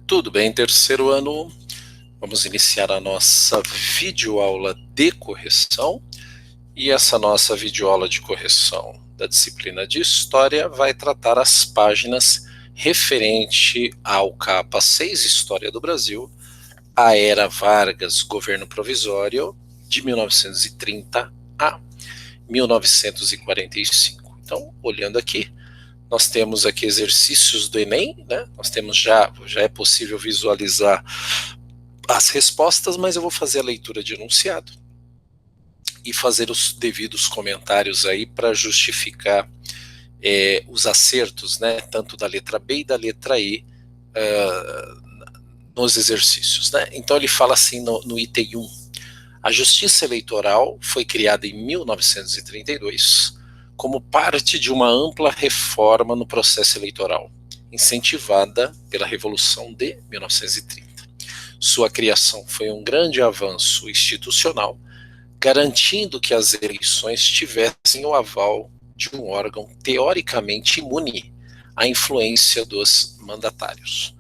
Tudo bem, terceiro ano, vamos iniciar a nossa videoaula de correção, e essa nossa videoaula de correção da disciplina de História vai tratar as páginas referente ao capa 6, História do Brasil, a Era Vargas, Governo Provisório, de 1930 a 1945. Então, olhando aqui, nós temos aqui exercícios do Enem, né? Nós temos já é possível visualizar as respostas, mas eu vou fazer a leitura de enunciado e fazer os devidos comentários aí para justificar os acertos, né? Tanto da letra B e da letra E nos exercícios, né? Então ele fala assim no item 1: a Justiça Eleitoral foi criada em 1932 como parte de uma ampla reforma no processo eleitoral, incentivada pela Revolução de 1930. Sua criação foi um grande avanço institucional, garantindo que as eleições tivessem o aval de um órgão teoricamente imune à influência dos mandatários.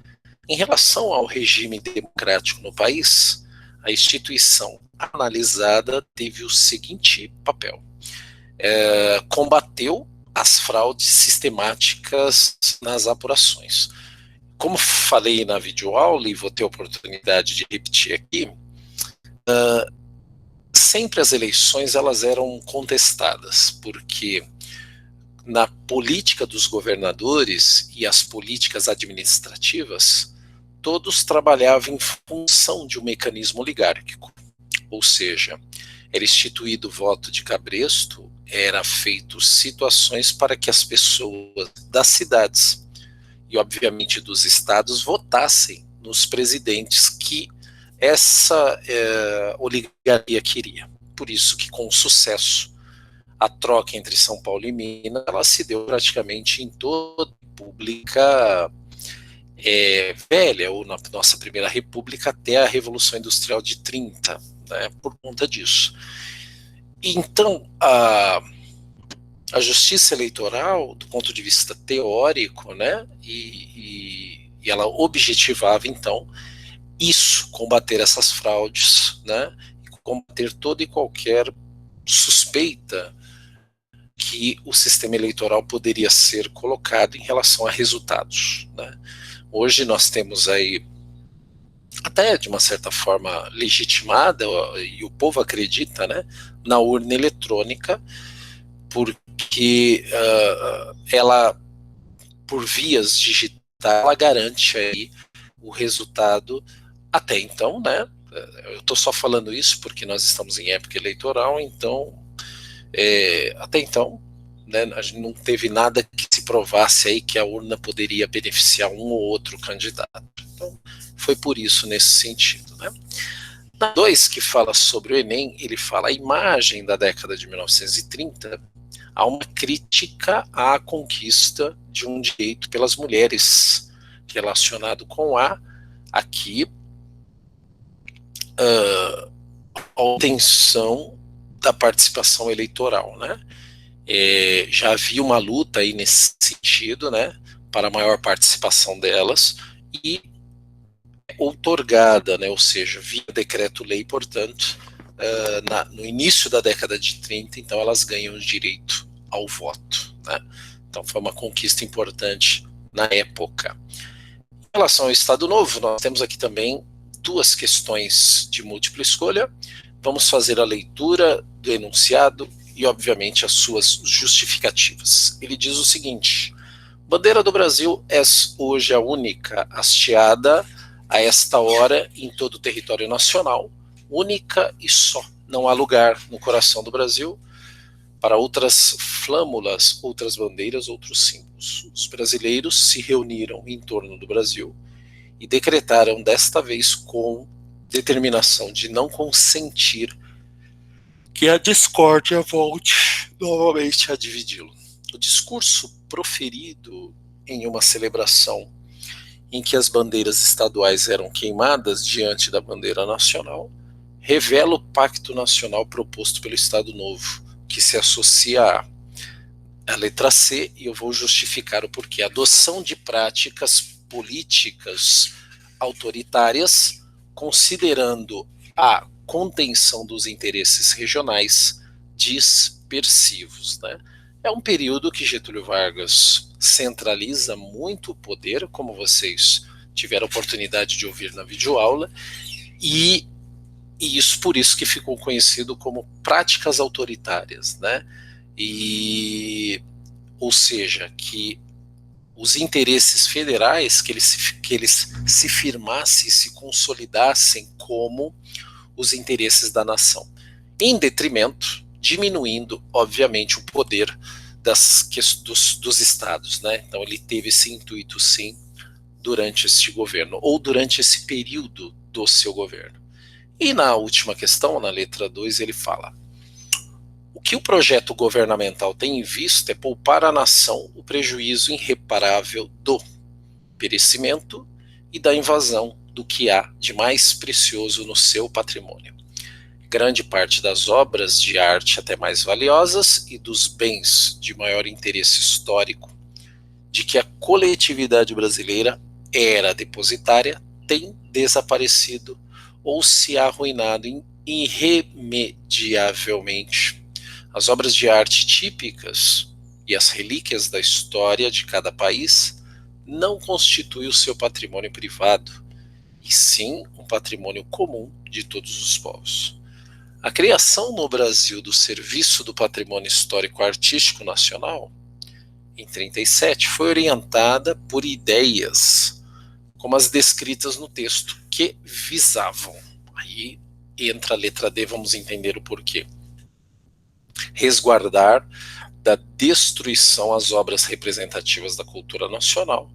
Em relação ao regime democrático no país, a instituição analisada teve o seguinte papel: combateu as fraudes sistemáticas nas apurações. Como falei na videoaula, e vou ter a oportunidade de repetir aqui, sempre as eleições elas eram contestadas, porque na política dos governadores e as políticas administrativas, todos trabalhavam em função de um mecanismo oligárquico, ou seja, era instituído o voto de cabresto, era feito situações para que as pessoas das cidades e obviamente dos estados votassem nos presidentes que essa oligarquia queria. Por isso que, com sucesso, a troca entre São Paulo e Minas ela se deu praticamente em toda a República velha, ou na nossa primeira república, até a Revolução Industrial de 30, né, por conta disso. Então, a justiça eleitoral, do ponto de vista teórico, né, e ela objetivava, então, isso, combater essas fraudes, né, combater toda e qualquer suspeita que o sistema eleitoral poderia ser colocado em relação a resultados, né. Hoje nós temos aí, até de uma certa forma legitimada, e o povo acredita, né, na urna eletrônica, porque ela, por vias digitais, ela garante aí o resultado até então, né? Eu estou só falando isso porque nós estamos em época eleitoral, então, até então, né, a gente não teve nada que se provasse aí que a urna poderia beneficiar um ou outro candidato. Então, foi por isso nesse sentido, né? Na 2, que fala sobre o Enem, ele fala a imagem da década de 1930, há uma crítica à conquista de um direito pelas mulheres, relacionado com aqui, a obtenção da participação eleitoral, né? Já havia uma luta aí nesse sentido, né, para a maior participação delas, e outorgada, né, ou seja, via decreto-lei, portanto, no início da década de 30, então elas ganham o direito ao voto, né? Então foi uma conquista importante na época. Em relação ao Estado Novo, nós temos aqui também duas questões de múltipla escolha. Vamos fazer a leitura do enunciado e, obviamente, as suas justificativas. Ele diz o seguinte: bandeira do Brasil é hoje a única hasteada a esta hora em todo o território nacional, única e só. Não há lugar no coração do Brasil para outras flâmulas, outras bandeiras, outros símbolos. Os brasileiros se reuniram em torno do Brasil e decretaram desta vez com determinação de não consentir que a discórdia volte novamente a dividi-lo. O discurso proferido em uma celebração em que as bandeiras estaduais eram queimadas diante da bandeira nacional revela o pacto nacional proposto pelo Estado Novo, que se associa à letra C, e eu vou justificar o porquê. Adoção de práticas políticas autoritárias, considerando a contenção dos interesses regionais dispersivos, né? É um período que Getúlio Vargas centraliza muito o poder, como vocês tiveram a oportunidade de ouvir na videoaula, e isso por isso que ficou conhecido como práticas autoritárias, né? Ou seja, que os interesses federais que eles se firmassem e se consolidassem como os interesses da nação, em detrimento, diminuindo, obviamente, o poder dos estados, né? Então ele teve esse intuito, sim, durante este governo, ou durante esse período do seu governo. E na última questão, na letra 2, ele fala: o que o projeto governamental tem em vista é poupar à nação o prejuízo irreparável do perecimento e da invasão do que há de mais precioso no seu patrimônio. Grande parte das obras de arte até mais valiosas e dos bens de maior interesse histórico de que a coletividade brasileira era depositária tem desaparecido ou se arruinado irremediavelmente. As obras de arte típicas e as relíquias da história de cada país não constituem o seu patrimônio privado, e sim um patrimônio comum de todos os povos. A criação no Brasil do Serviço do Patrimônio Histórico Artístico Nacional, em 1937, foi orientada por ideias como as descritas no texto, que visavam, aí entra a letra D, vamos entender o porquê, resguardar da destruição as obras representativas da cultura nacional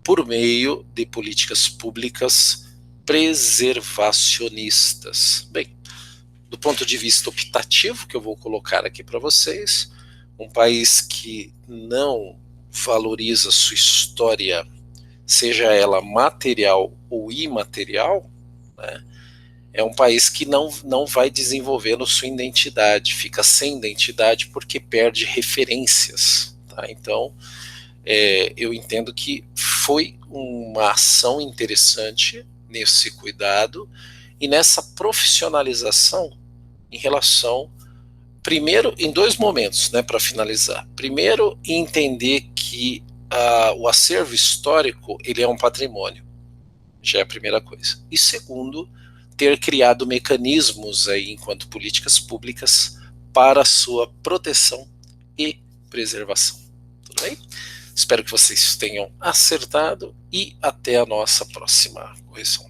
por meio de políticas públicas preservacionistas. Bem, do ponto de vista optativo, que eu vou colocar aqui para vocês, um país que não valoriza sua história, seja ela material ou imaterial, né, é um país que não vai desenvolvendo sua identidade, fica sem identidade porque perde referências. Tá? Então, eu entendo que foi uma ação interessante nesse cuidado e nessa profissionalização em relação, primeiro, em dois momentos, né, para finalizar. Primeiro, entender que o acervo histórico ele é um patrimônio, já é a primeira coisa. E segundo, ter criado mecanismos aí, enquanto políticas públicas, para a sua proteção e preservação. Tudo bem? Espero que vocês tenham acertado e até a nossa próxima correção.